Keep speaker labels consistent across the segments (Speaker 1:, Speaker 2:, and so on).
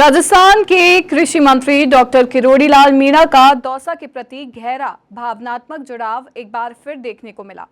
Speaker 1: राजस्थान के कृषि मंत्री डॉक्टर किरोड़ी लाल मीणा का दौसा के प्रति गहरा भावनात्मक जुड़ाव एक बार फिर देखने को मिला।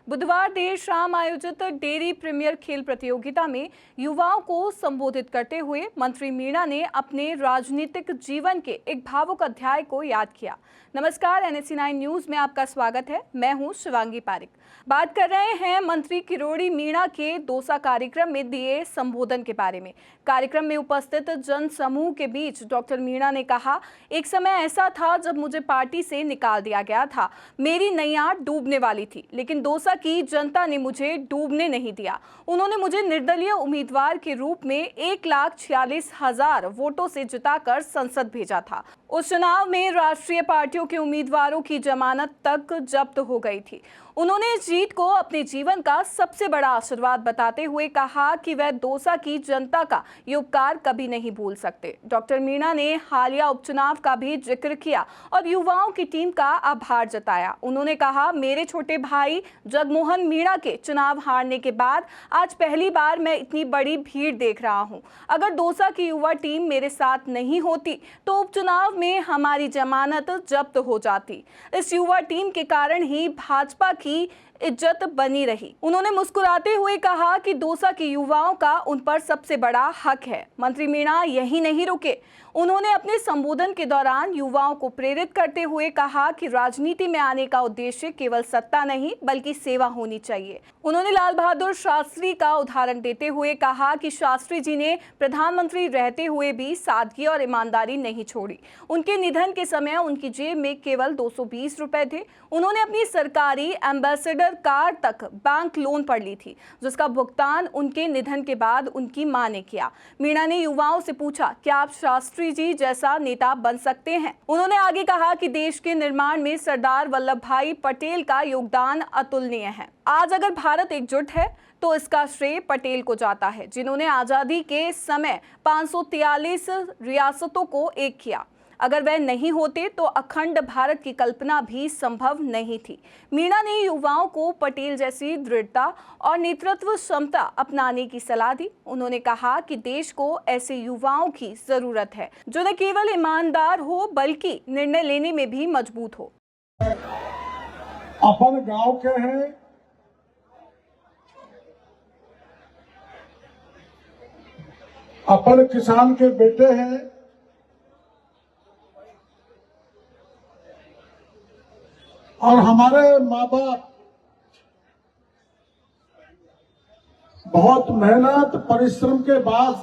Speaker 1: बुधवार देर शाम आयोजित डेयरी प्रीमियर खेल प्रतियोगिता में युवाओं को संबोधित करते हुए मंत्री मीणा ने अपने राजनीतिक जीवन के एक भावुक अध्याय को याद किया। नमस्कार, NSE9 न्यूज में आपका स्वागत है। मैं हूं शिवांगी पारिक। बात कर रहे हैं मंत्री किरोड़ी मीणा के दौसा कार्यक्रम में दिए संबोधन के बारे में। कार्यक्रम में उपस्थित जन समूह के बीच डॉक्टर मीणा ने कहा, एक समय ऐसा था जब मुझे पार्टी से निकाल दिया गया था। मेरी नैया डूबने वाली थी, लेकिन दौसा की जनता ने मुझे डूबने नहीं दिया। उन्होंने मुझे निर्दलीय उम्मीदवार के रूप में 1,46,000 वोटों से जिताकर संसद भेजा था। उस चुनाव में राष्ट्रीय पार्टियों के उम्मीदवारों की जमानत तक जब्त हो गई थी। उन्होंने इस जीत को अपने जीवन का सबसे बड़ा आशीर्वाद बताते हुए कहा कि वह दौसा की जनता का ये उपकार कभी नहीं भूल सकते। डॉक्टर मीणा ने हालिया उपचुनाव का भी जिक्र किया और युवाओं की टीम का आभार जताया। उन्होंने कहा, मेरे छोटे भाई जगमोहन मीणा के चुनाव हारने के बाद आज पहली बार मैं इतनी बड़ी भीड़ देख रहा हूं। अगर दौसा की युवा टीम मेरे साथ नहीं होती तो उपचुनाव में हमारी जमानत जब्त हो जाती। इस युवा टीम के कारण ही भाजपा की इज्जत बनी रही। उन्होंने मुस्कुराते हुए कहा कि दौसा के युवाओं का उन पर सबसे बड़ा हक है। मंत्री मीणा यही नहीं रुके। उन्होंने अपने संबोधन के दौरान युवाओं को प्रेरित करते हुए कहा कि राजनीति में आने का उद्देश्य केवल सत्ता नहीं बल्कि सेवा होनी चाहिए। उन्होंने लाल बहादुर शास्त्री का उदाहरण देते हुए कहा कि शास्त्री जी ने प्रधानमंत्री रहते हुए भी सादगी और ईमानदारी नहीं छोड़ी। उनके निधन के समय उनकी जेब में केवल 220 रुपए थे। उन्होंने अपनी सरकारी एम्बेसडर कार तक बैंक लोन पर ली थी, जिसका भुगतान उनके निधन के बाद उनकी मां ने किया। मीणा ने युवाओं से पूछा, क्या आप शास्त्री जी जैसा नेता बन सकते हैं? उन्होंने आगे कहा कि देश के निर्माण में सरदार वल्लभ भाई पटेल का योगदान अतुलनीय है। आज अगर भारत एकजुट है तो इसका श्रेय पटेल को जाता है, जिन्होंने आजादी के समय 543 रियासतों को एक किया। अगर वह नहीं होते तो अखंड भारत की कल्पना भी संभव नहीं थी। मीणा ने युवाओं को पटेल जैसी दृढ़ता और नेतृत्व क्षमता अपनाने की सलाह दी। उन्होंने कहा कि देश को ऐसे युवाओं की जरूरत है जो न केवल ईमानदार हो बल्कि निर्णय लेने में भी मजबूत हो।
Speaker 2: अपन गांव के हैं, अपन किसान के बेटे हैं, और हमारे माँ बाप बहुत मेहनत परिश्रम के बाद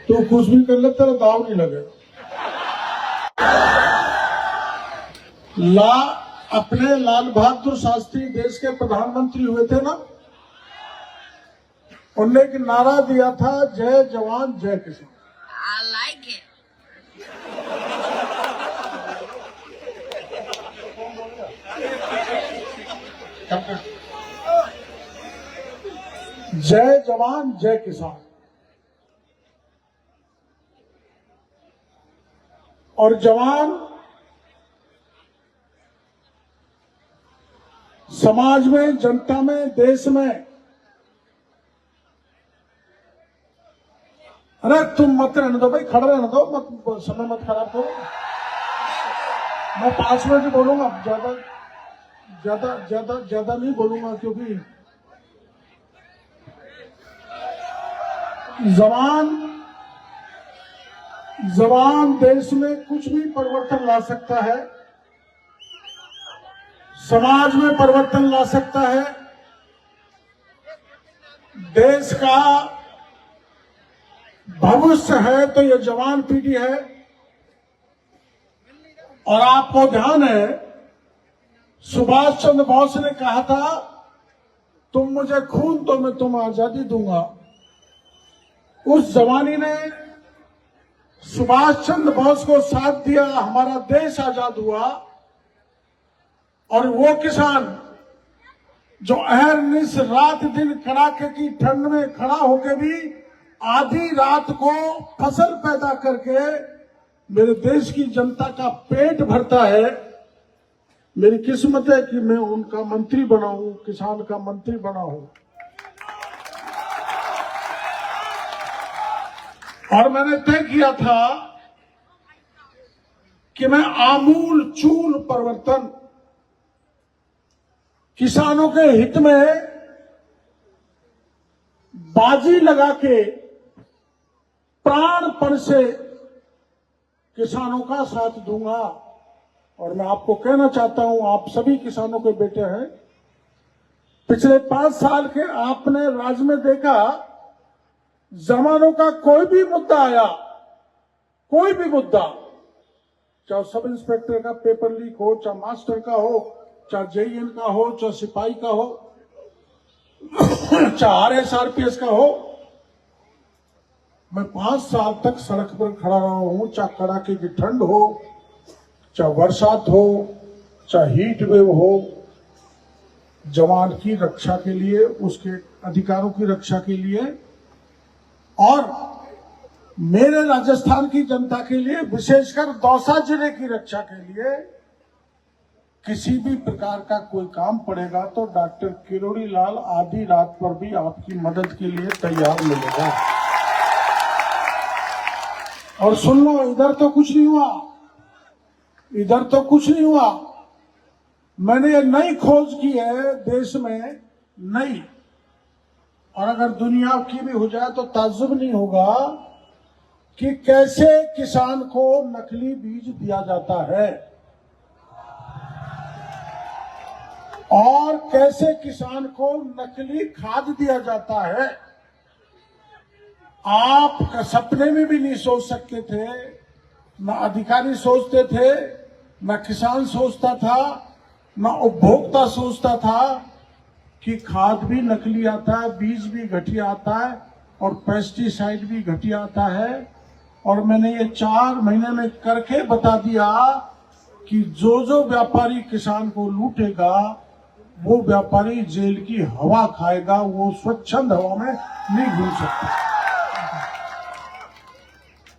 Speaker 2: तो कुछ भी कर ले, तेरा दाव नहीं लगे। अपने लाल बहादुर शास्त्री देश के प्रधानमंत्री हुए थे ना, उन्होंने एक नारा दिया था, जय जवान जय किसान।
Speaker 3: I like it.
Speaker 2: जय जवान जय किसान। और जवान समाज में, जनता में, देश में। अरे तुम मत रहने दो भाई, खड़े रहने दो, मत समय मत खराब करो। मैं 5 मिनट ही बोलूंगा, ज्यादा नहीं बोलूंगा, क्योंकि जवान देश में कुछ भी परिवर्तन ला सकता है, समाज में परिवर्तन ला सकता है, देश का भविष्य है तो ये जवान पीढ़ी है। और आपको ध्यान है, सुभाष चंद्र बोस ने कहा था, तुम मुझे खून तो मैं तुम्हें आजादी दूंगा। उस जवानी ने सुभाष चंद्र बोस को साथ दिया, हमारा देश आजाद हुआ। और वो किसान जो अहरनिश रात दिन कड़ाके की ठंड में खड़ा होकर भी आधी रात को फसल पैदा करके मेरे देश की जनता का पेट भरता है, मेरी किस्मत है कि मैं उनका मंत्री बना हूं, किसान का मंत्री बना हूं। और मैंने तय किया था कि मैं आमूल चूल परिवर्तन किसानों के हित में बाजी लगा के प्राणपण से किसानों का साथ दूंगा। और मैं आपको कहना चाहता हूं, आप सभी किसानों के बेटे हैं। पिछले 5 साल के आपने राज्य में देखा, जमानों का कोई भी मुद्दा आया, कोई भी मुद्दा, चाहे सब इंस्पेक्टर का पेपर लीक हो, चाहे मास्टर का हो, चाहे जेईएन का हो, चाहे सिपाही का हो, चाहे आरएसआरपीएस का हो, मैं 5 साल तक सड़क पर खड़ा रहा हूं। चाहे कड़ाके की ठंड हो, चाहे बरसात हो, चाहे हीट वेव हो, जवान की रक्षा के लिए, उसके अधिकारों की रक्षा के लिए और मेरे राजस्थान की जनता के लिए, विशेषकर दौसा जिले की रक्षा के लिए किसी भी प्रकार का कोई काम पड़ेगा तो डॉक्टर किरोड़ी लाल आधी रात पर भी आपकी मदद के लिए तैयार मिलेगा। और सुन लो, इधर तो कुछ नहीं हुआ, इधर तो कुछ नहीं हुआ। मैंने ये नई खोज की है देश में, नई, और अगर दुनिया की भी हो जाए तो ताज्जुब नहीं होगा कि कैसे किसान को नकली बीज दिया जाता है और कैसे किसान को नकली खाद दिया जाता है। आप सपने में भी नहीं सोच सकते थे, न अधिकारी सोचते थे, न किसान सोचता था, न उपभोक्ता सोचता था कि खाद भी नकली आता है, बीज भी घटिया आता है और पेस्टिसाइड भी घटिया आता है। और मैंने ये 4 महीने में करके बता दिया कि जो व्यापारी किसान को लूटेगा वो व्यापारी जेल की हवा खाएगा, वो स्वच्छंद हवा में नहीं घूम सकता।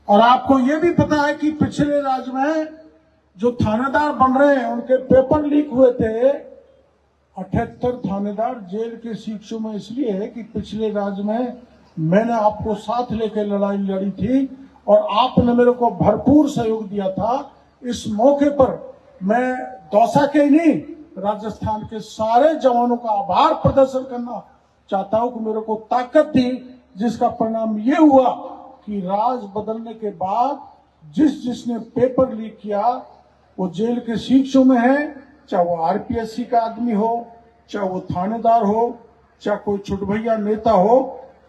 Speaker 2: और आपको ये भी पता है कि पिछले राज्य में जो थानेदार बन रहे हैं उनके पेपर लीक हुए थे। 78 थानेदार जेल के शिक्षों में इसलिए है कि पिछले राज्य में मैंने आपको साथ लेकर लड़ाई लड़ी थी और आपने मेरे को भरपूर सहयोग दिया था। इस मौके पर मैं दौसा के ही नहीं, राजस्थान के सारे जवानों का आभार प्रदर्शन करना चाहता हूं कि मेरे को ताकत दी, जिसका परिणाम ये हुआ कि राज बदलने के बाद जिसने पेपर लीक किया वो जेल के शिक्षों में है, चाहे वो आरपीएससी का आदमी हो, चाहे वो थानेदार हो, चाहे कोई छुटभैया नेता हो,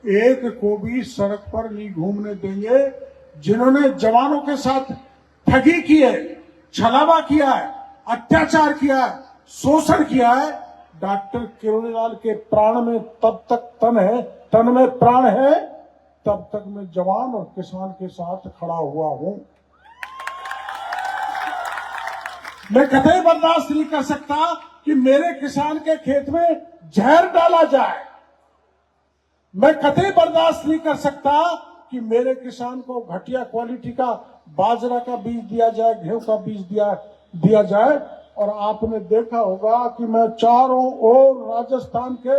Speaker 2: एक को भी सड़क पर नहीं घूमने देंगे। जिन्होंने जवानों के साथ ठगी की है, छलावा किया है, अत्याचार किया है, शोषण किया है, डॉक्टर किरोड़ी लाल के प्राण में तब तक तन में प्राण है, तब तक मैं जवान और किसान के साथ खड़ा हुआ हूं। मैं कतई बर्दाश्त नहीं कर सकता कि मेरे किसान के खेत में जहर डाला जाए। मैं कतई बर्दाश्त नहीं कर सकता कि मेरे किसान को घटिया क्वालिटी का बाजरा का बीज दिया जाए, गेहूं का बीज दिया जाए। और आपने देखा होगा कि मैं चारों ओर राजस्थान के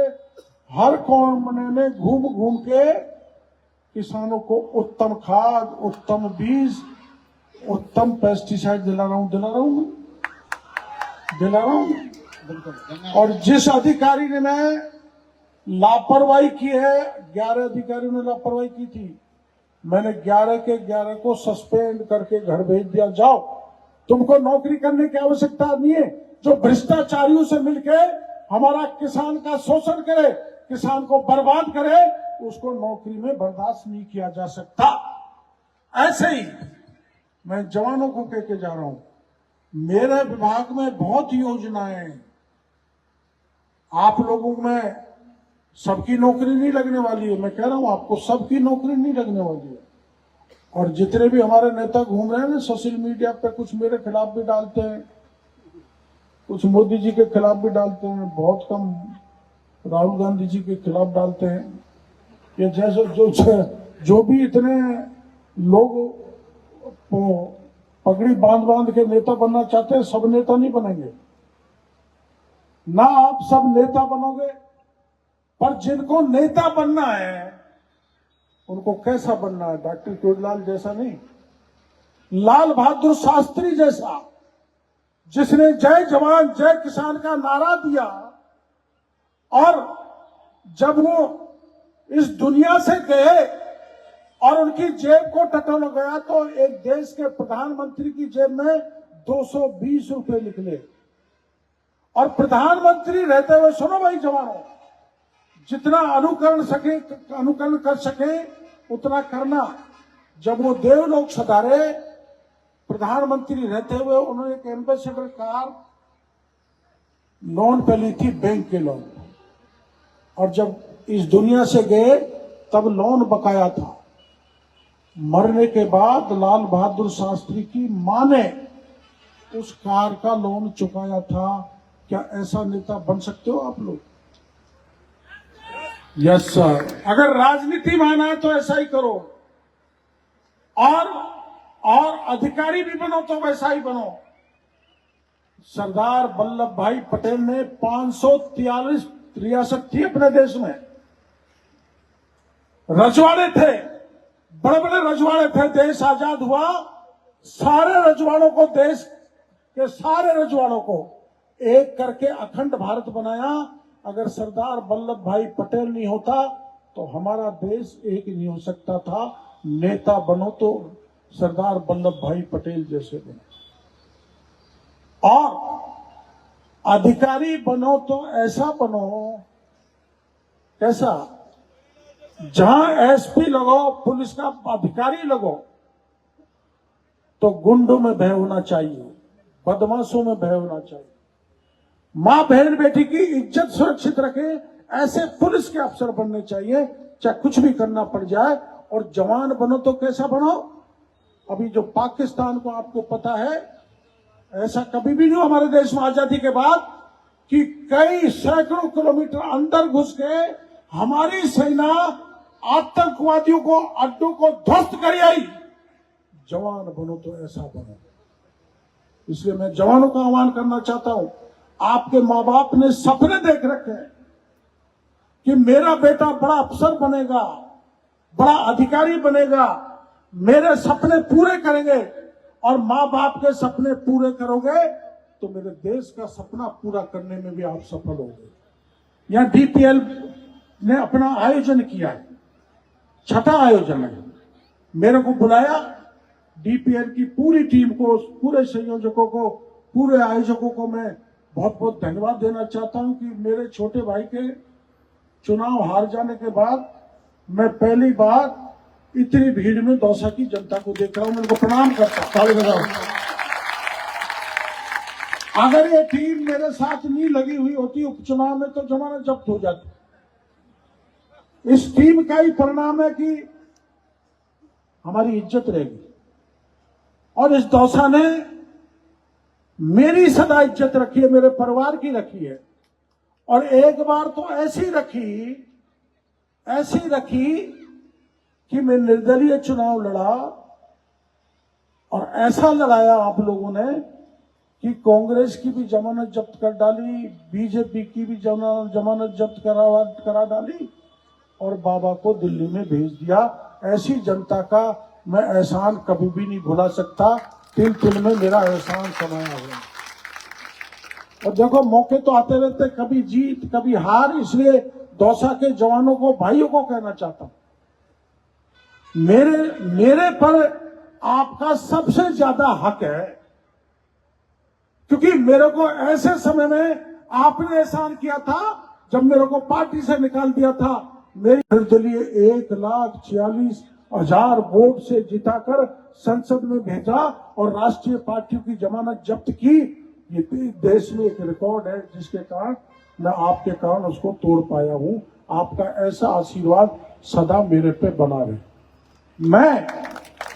Speaker 2: हर कोने में घूम के किसानों को उत्तम खाद, उत्तम बीज, उत्तम पेस्टिसाइड दिला रहा हूं। और जिस अधिकारी ने मैं लापरवाही की है, 11 अधिकारियों ने लापरवाही की थी, मैंने 11 के 11 को सस्पेंड करके घर भेज दिया। जाओ, तुमको नौकरी करने की आवश्यकता नहीं है। जो भ्रष्टाचारियों से मिलके हमारा किसान का शोषण करे, किसान को बर्बाद करे, उसको नौकरी में बर्दाश्त नहीं किया जा सकता। ऐसे ही मैं जवानों को कह के जा रहा हूं, मेरे विभाग में बहुत योजनाएं हैं। आप लोगों में सबकी नौकरी नहीं लगने वाली है, मैं कह रहा हूं आपको, सबकी नौकरी नहीं लगने वाली है। और जितने भी हमारे नेता घूम रहे हैं ना सोशल मीडिया पे, कुछ मेरे खिलाफ भी डालते हैं, कुछ मोदी जी के खिलाफ भी डालते हैं, बहुत कम राहुल गांधी जी के खिलाफ डालते हैं। ये जैसे जो भी इतने लोग पगड़ी बांध के नेता बनना चाहते हैं, सब नेता नहीं बनेंगे। ना आप सब नेता बनोगे, पर जिनको नेता बनना है उनको कैसा बनना है? डॉक्टर किरोड़ीलाल जैसा नहीं, लाल बहादुर शास्त्री जैसा, जिसने जय जवान जय किसान का नारा दिया और जब वो इस दुनिया से गए और उनकी जेब को टटोल गया तो एक देश के प्रधानमंत्री की जेब में 220 रुपए निकले। और प्रधानमंत्री रहते हुए, सुनो भाई जवानों, जितना अनुकरण कर सके उतना करना। जब वो देवलोक सधारे, प्रधानमंत्री रहते हुए उन्होंने एक एम्बेसडर कार लोन पे ली थी, बैंक के लोन, और जब इस दुनिया से गए तब लोन बकाया था। मरने के बाद लाल बहादुर शास्त्री की मां ने उस कार का लोन चुकाया था। क्या ऐसा नेता बन सकते हो आप लोग? यस सर, अगर राजनीति माना है तो ऐसा ही करो, और अधिकारी भी बनो तो वैसा ही बनो। सरदार वल्लभ भाई पटेल ने 543 रियासत थी अपने देश में, रजवाड़े थे, बड़े बड़े रजवाड़े थे। देश आजाद हुआ, सारे रजवाड़ों को, देश के सारे रजवाड़ों को एक करके अखंड भारत बनाया। अगर सरदार वल्लभ भाई पटेल नहीं होता तो हमारा देश एक नहीं हो सकता था। नेता बनो तो सरदार वल्लभ भाई पटेल जैसे बनो, और अधिकारी बनो तो ऐसा बनो, कैसा? जहां एसपी लगो, पुलिस का अधिकारी लगो, तो गुंडों में भय होना चाहिए, बदमाशों में भय होना चाहिए। मां बहन बेटी की इज्जत सुरक्षित रखे, ऐसे पुलिस के अफसर बनने चाहिए, चाहे कुछ भी करना पड़ जाए। और जवान बनो तो कैसा बनो? अभी जो पाकिस्तान को आपको पता है, ऐसा कभी भी नहीं हमारे देश में आजादी के बाद कि कई सैकड़ों किलोमीटर अंदर घुस के हमारी सेना आतंकवादियों को, अड्डों को ध्वस्त कर आई। जवान बनो तो ऐसा बनो। इसलिए मैं जवानों का आह्वान करना चाहता हूं, आपके मां बाप ने सपने देख रखे हैं कि मेरा बेटा बड़ा अफसर बनेगा, बड़ा अधिकारी बनेगा, मेरे सपने पूरे करेंगे। और मां बाप के सपने पूरे करोगे तो मेरे देश का सपना पूरा करने में भी आप सफल होंगे। यहां डीपीएल ने अपना आयोजन किया है, छठा आयोजन है। मेरे को बुलाया, डीपीएल की पूरी टीम को, पूरे संयोजकों को, पूरे आयोजकों को मैं बहुत बहुत धन्यवाद देना चाहता हूं कि मेरे छोटे भाई के चुनाव हार जाने के बाद मैं पहली बार इतनी भीड़ में दौसा की जनता को देख रहा हूं। मैं उनको प्रणाम करता हूं। अगर ये टीम मेरे साथ नहीं लगी हुई होती उपचुनाव में तो जमानत जब्त हो जाती। इस टीम का ही परिणाम है कि हमारी इज्जत रहेगी, और इस दौसा ने मेरी सदा इज्जत रखी है, मेरे परिवार की रखी है। और एक बार तो ऐसी रखी कि मैं निर्दलीय चुनाव लड़ा, और ऐसा लड़ाया आप लोगों ने कि कांग्रेस की भी जमानत जब्त कर डाली, बीजेपी की भी जमानत जब्त करा डाली, और बाबा को दिल्ली में भेज दिया। ऐसी जनता का मैं एहसान कभी भी नहीं भुला सकता। तिल तिल में मेरा एहसान समाया हुआ। और देखो, मौके तो आते रहते, कभी जीत कभी हार, इसलिए दौसा के जवानों को, भाइयों को कहना चाहता हूं, मेरे पर आपका सबसे ज्यादा हक है, क्योंकि मेरे को ऐसे समय में आपने एहसान किया था जब मेरे को पार्टी से निकाल दिया था। मेरी निर्दलीय 1,46,000 वोट से जिताकर संसद में भेजा और राष्ट्रीय पार्टियों की जमानत जब्त की। ये देश में एक रिकॉर्ड है, जिसके कारण मैं आपके कारण उसको तोड़ पाया हूं। आपका ऐसा आशीर्वाद सदा मेरे पे बना रहे। मैं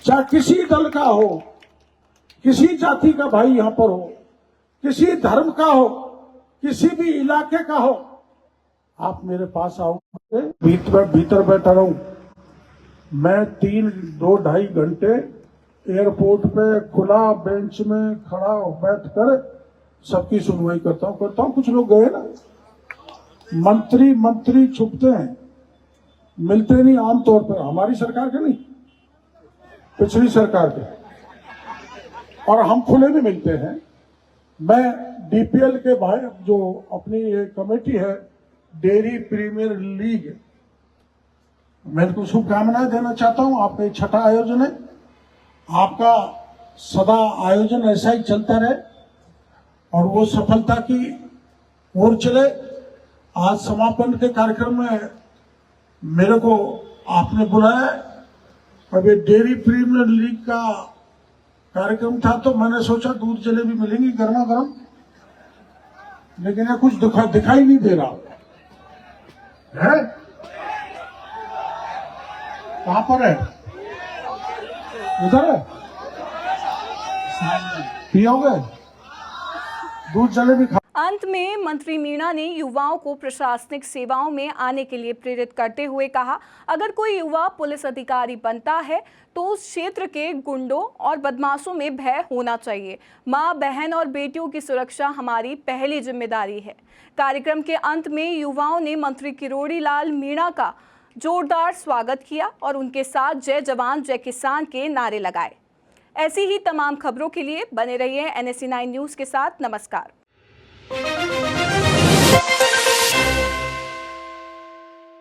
Speaker 2: चाहे किसी दल का हो, किसी जाति का भाई यहां पर हो, किसी धर्म का हो, किसी भी इलाके का हो, आप मेरे पास आओगे, भीतर बैठा रहूं। मैं 2-2.5 घंटे एयरपोर्ट पे खुला बेंच में खड़ा बैठकर सबकी सुनवाई करता हूं। कुछ लोग गए ना, मंत्री छुपते हैं, मिलते नहीं आमतौर पर, हमारी सरकार के नहीं, पिछली सरकार के, और हम खुले में मिलते हैं। मैं डीपीएल के भाई जो अपनी ये कमेटी है डेयरी प्रीमियर लीग, मैं इनको शुभकामनाएं देना चाहता हूं। आपका ये छठा आयोजन है, आपका सदा आयोजन ऐसा ही चलता रहे और वो सफलता की ओर चले। आज समापन के कार्यक्रम में मेरे को आपने बुलाया, अब ये डेयरी प्रीमियर लीग का कार्यक्रम था तो मैंने सोचा दूध जलेबी मिलेंगी गर्मा गर्म, लेकिन ये कुछ दिखाई नहीं दे रहा है। कहां पर है? उधर है, पियोगे दूध जलेबी खा।
Speaker 1: अंत में मंत्री मीणा ने युवाओं को प्रशासनिक सेवाओं में आने के लिए प्रेरित करते हुए कहा, अगर कोई युवा पुलिस अधिकारी बनता है तो उस क्षेत्र के गुंडों और बदमाशों में भय होना चाहिए। मां, बहन और बेटियों की सुरक्षा हमारी पहली जिम्मेदारी है। कार्यक्रम के अंत में युवाओं ने मंत्री किरोड़ी लाल मीणा का जोरदार स्वागत किया और उनके साथ जय जवान जय किसान के नारे लगाए। ऐसी ही तमाम खबरों के लिए बने रहिए NSE 9 न्यूज़ के साथ। नमस्कार।